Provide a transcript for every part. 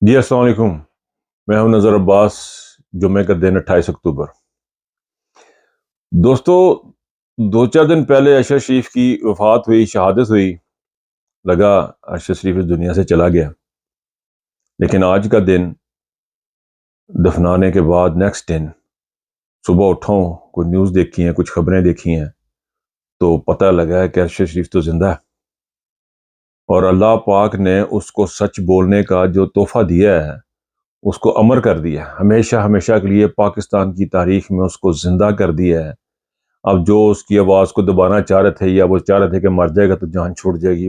جی अस्सलाम वालेकुम। मैं हूं नज़र अब्बास। जुम्मे का दिन 28 अक्टूबर। दोस्तों, 2-4 दिन पहले अरशद शरीफ की वफात हुई, शहादत हुई। लगा अरशद शरीफ इस दुनिया से चला गया। लेकिन आज का दिन दफनाने के बाद नेक्स्ट दिन सुबह उठा हूं, कुछ न्यूज़ देखी हैं, कुछ खबरें देखी हैं, तो पता लगा है कि अरशद शरीफ तो जिंदा है और अल्लाह पाक ने उसको सच बोलने का जो तोहफा दिया है उसको अमर कर दिया, हमेशा हमेशा के लिए पाकिस्तान की तारीख में उसको जिंदा कर दिया है। अब जो उसकी आवाज़ को दबाना चाह रहे थे या वो चाह रहे थे कि मर जाएगा तो जान छूट जाएगी,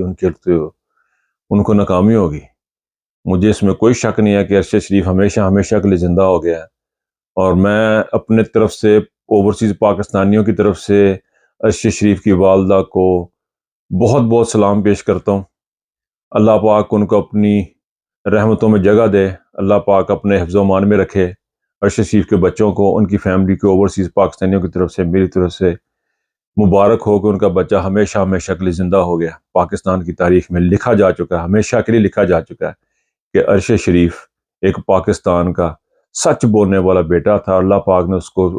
उनको नाकामी होगी। मुझे इसमें कोई शक नहीं है कि अरशद शरीफ हमेशा हमेशा के लिए ज़िंदा हो गया है। और मैं अपने तरफ से, ओवरसीज़ पाकिस्तानियों की तरफ से अरशद शरीफ की वालदा को बहुत बहुत सलाम पेश करता हूँ। अल्लाह पाक उनको अपनी रहमतों में जगह दे, अल्लाह पाक अपने हिफ्ज़ मान में रखे। अरशद शरीफ के बच्चों को, उनकी फैमिली को, ओवरसीज़ पाकिस्तानियों की तरफ से, मेरी तरफ से मुबारक हो कि उनका बच्चा हमेशा हमेशा के लिए जिंदा हो गया। पाकिस्तान की तारीख में लिखा जा चुका है, हमेशा के लिए लिखा जा चुका है कि अरशद शरीफ एक पाकिस्तान का सच बोलने वाला बेटा था। अल्लाह पाक ने उसको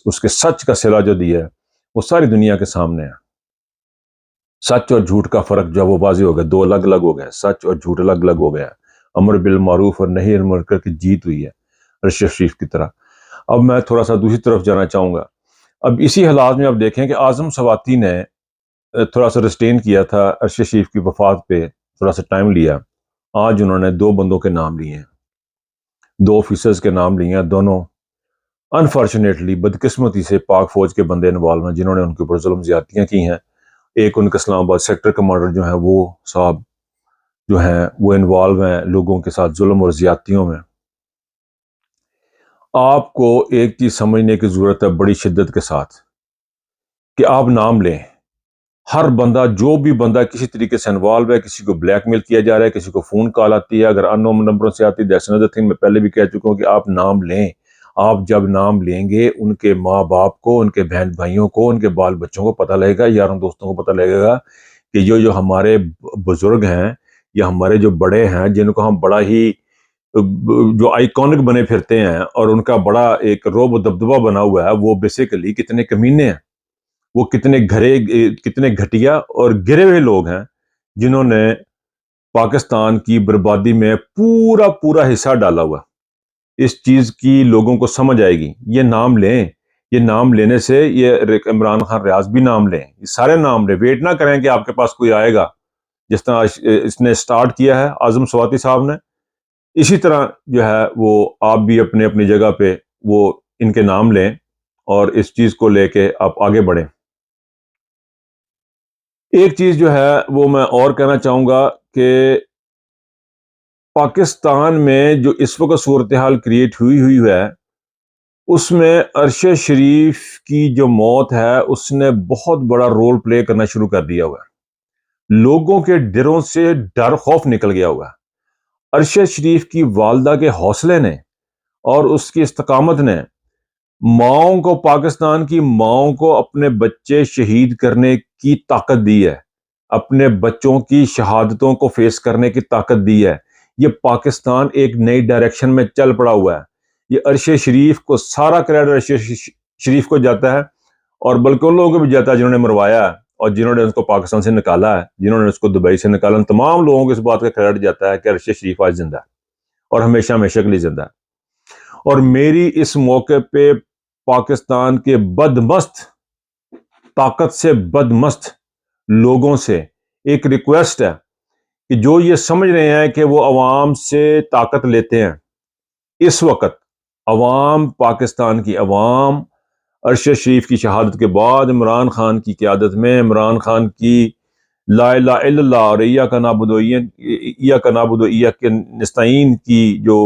उसके सच का सिला जो दिया है वो सारी दुनिया के सामने है। सच और झूठ का फर्क जो है वो वाज़ेह हो गया, दो अलग अलग हो गया, सच और झूठ अलग अलग हो गया। अमर बिल मारूफ और नही अनिल मुनकर की जीत हुई है अरशद शरीफ की तरह। अब मैं थोड़ा सा दूसरी तरफ जाना चाहूँगा। अब इसी हालात में आप देखें कि आज़म सवाती ने थोड़ा सा रिस्टेन किया था, अरशद शरीफ की वफात पे थोड़ा सा टाइम लिया। आज उन्होंने 2 बंदों के नाम लिए हैं, 2 ऑफिसर्स के नाम लिए हैं। दोनों अनफॉर्चुनेटली, बदकिस्मती से पाक फौज के बंदे इन्वॉल्व हैं जिन्होंने उनके ऊपर जुल्म ज्यादतियाँ की हैं। एक उनका इस्लामाबाद सेक्टर कमांडर जो है वो साहब जो हैं वो इन्वॉल्व हैं लोगों के साथ जुल्म और ज्यादतियों में। आपको एक चीज समझने की जरूरत है बड़ी शिद्दत के साथ कि आप नाम लें। हर बंदा, जो भी बंदा किसी तरीके से इन्वॉल्व है, किसी को ब्लैकमेल किया जा रहा है, किसी को फोन कॉल आती है, अगर अननोन नंबरों से आती है, दैट्स अनदर थिंग। मैं पहले भी कह चुका हूं कि आप नाम लें। आप जब नाम लेंगे उनके माँ बाप को, उनके बहन भाइयों को, उनके बाल बच्चों को पता लगेगा, यारों दोस्तों को पता लगेगा कि जो हमारे बुजुर्ग हैं या हमारे जो बड़े हैं, जिनको हम बड़ा ही जो आइकॉनिक बने फिरते हैं और उनका बड़ा एक रोब दबदबा बना हुआ है, वो बेसिकली कितने कमीने हैं, वो कितने घटिया और गिरे हुए लोग हैं जिन्होंने पाकिस्तान की बर्बादी में पूरा पूरा हिस्सा डाला हुआ। इस चीज की लोगों को समझ आएगी। ये नाम लें, ये नाम लेने से, ये इमरान खान रियाज भी नाम लें, ये सारे नाम लें। वेट ना करें कि आपके पास कोई आएगा, जिस तरह इसने स्टार्ट किया है आजम स्वाति साहब ने, इसी तरह जो है वो आप भी अपने अपनी जगह पे वो इनके नाम लें और इस चीज को लेके आप आगे बढ़ें। एक चीज जो है वो मैं और कहना चाहूंगा कि पाकिस्तान में जो इस वक्त सूरत हाल क्रिएट हुई हुई है उसमें अरशद शरीफ की जो मौत है उसने बहुत बड़ा रोल प्ले करना शुरू कर दिया हुआ है। लोगों के दिलों से डर खौफ निकल गया हुआ है। अरशद शरीफ की वालदा के हौसले ने और उसकी इस्तकामत ने माओं को, पाकिस्तान की माओं को अपने बच्चे शहीद करने की ताकत दी है, अपने बच्चों की शहादतों को फेस करने की ताकत दी है। ये पाकिस्तान एक नई डायरेक्शन में चल पड़ा हुआ है। ये अरशद शरीफ को, सारा क्रेडिट अरशद शरीफ को जाता है और बल्कि उन लोगों को भी जाता है जिन्होंने मरवाया है और जिन्होंने उसको पाकिस्तान से निकाला है, जिन्होंने उसको दुबई से निकाला। तमाम लोगों को इस बात का क्रेडिट जाता है कि अरशद शरीफ आज जिंदा है और हमेशा हमेशा के लिए जिंदा है। और मेरी इस मौके पे पाकिस्तान के बदमस्त, ताकत से बदमस्त लोगों से एक रिक्वेस्ट है कि जो ये समझ रहे हैं कि वो अवाम से ताकत लेते हैं, इस वक्त अवाम, पाकिस्तान की अवाम अरशद शरीफ की शहादत के बाद इमरान खान की क़यादत में, इमरान खान की ला इलाहा इल्लल्लाह और इय्याका नअबुदु व इय्याका नस्तईन की जो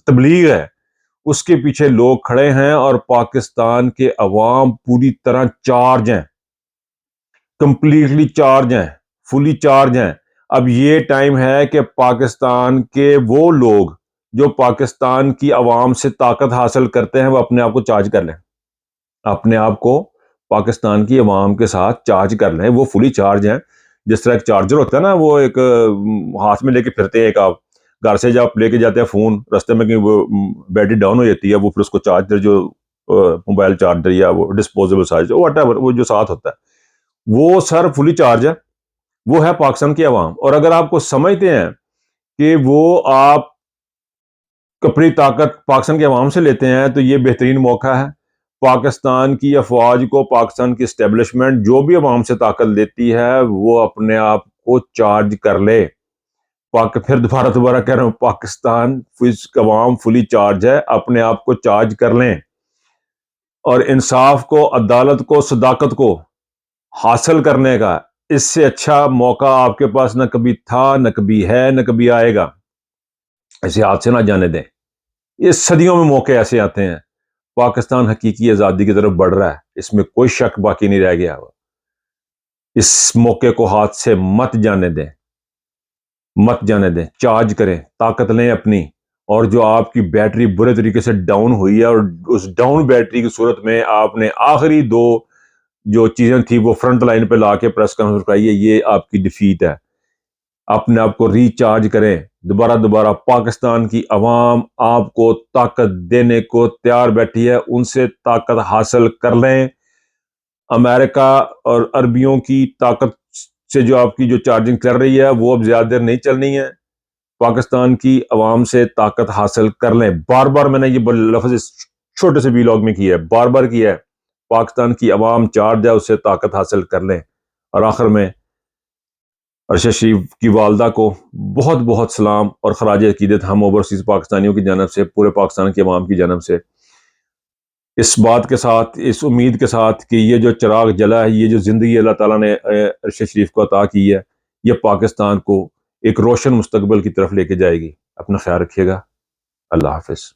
तबलीग है उसके पीछे लोग खड़े हैं और पाकिस्तान के अवाम पूरी तरह चार्ज हैं, कंप्लीटली चार्ज हैं, फुली चार्ज हैं। अब ये टाइम है कि पाकिस्तान के वो लोग जो पाकिस्तान की अवाम से ताकत हासिल करते हैं वो अपने आप को चार्ज कर लें, अपने आप को पाकिस्तान की अवाम के साथ चार्ज कर लें। वो फुली चार्ज हैं। जिस तरह एक चार्जर होता है ना, वो एक हाथ में लेके फिरते हैं, एक आप گھر سے جب آپ لے کے جاتے ہیں فون، رستے میں کہیں وہ بیٹری ڈاؤن ہو جاتی ہے، وہ پھر اس کو چارجر جو موبائل چارجر یا وہ ڈسپوزیبل سائز واٹ ایور وہ جو ساتھ ہوتا ہے وہ سر فلی چارج ہے، وہ ہے پاکستان کی عوام۔ اور اگر آپ کو سمجھتے ہیں کہ وہ آپ اپنی طاقت پاکستان کی عوام سے لیتے ہیں تو یہ بہترین موقع ہے پاکستان کی افواج کو، پاکستان کی اسٹیبلشمنٹ جو بھی عوام سے طاقت لیتی ہے وہ اپنے آپ کو چارج کر لے۔ پھر دوبارہ کہہ رہا ہوں، پاکستان عوام فلی چارج ہے، اپنے آپ کو چارج کر لیں اور انصاف کو، عدالت کو، صداقت کو حاصل کرنے کا اس سے اچھا موقع آپ کے پاس نہ کبھی تھا، نہ کبھی ہے، نہ کبھی آئے گا۔ ایسے ہاتھ سے نہ جانے دیں، یہ صدیوں میں موقع ایسے آتے ہیں۔ پاکستان حقیقی آزادی کی طرف بڑھ رہا ہے، اس میں کوئی شک باقی نہیں رہ گیا۔ اس موقع کو ہاتھ سے مت جانے دیں، مت جانے دیں، چارج کریں، طاقت لیں اپنی، اور جو آپ کی بیٹری برے طریقے سے ڈاؤن ہوئی ہے اور اس ڈاؤن بیٹری کی صورت میں آپ نے آخری دو جو چیزیں تھی وہ فرنٹ لائن پہ لا کے پریس کانفرنس کرائی ہے، یہ آپ کی ڈیفیٹ ہے۔ اپنے آپ کو ریچارج کریں، دوبارہ پاکستان کی عوام آپ کو طاقت دینے کو تیار بیٹھی ہے، ان سے طاقت حاصل کر لیں۔ امریکہ اور عربیوں کی طاقت سے جو آپ کی جو چارجنگ چل رہی ہے وہ اب زیادہ دیر نہیں چلنی ہے، پاکستان کی عوام سے طاقت حاصل کر لیں۔ بار بار میں نے یہ لفظ اس چھوٹے سے ویلاگ میں کیا ہے، بار بار کیا ہے، پاکستان کی عوام چارج ہے، اس سے طاقت حاصل کر لیں۔ اور آخر میں ارشد شریف کی والدہ کو بہت بہت سلام اور خراج عقیدت ہم اوورسیز پاکستانیوں کی جانب سے، پورے پاکستان کی عوام کی جانب سے، اس بات کے ساتھ، اس امید کے ساتھ کہ یہ جو چراغ جلا ہے، یہ جو زندگی اللہ تعالیٰ نے ارشد شریف کو عطا کی ہے، یہ پاکستان کو ایک روشن مستقبل کی طرف لے کے جائے گی۔ اپنا خیال رکھیے گا، اللہ حافظ۔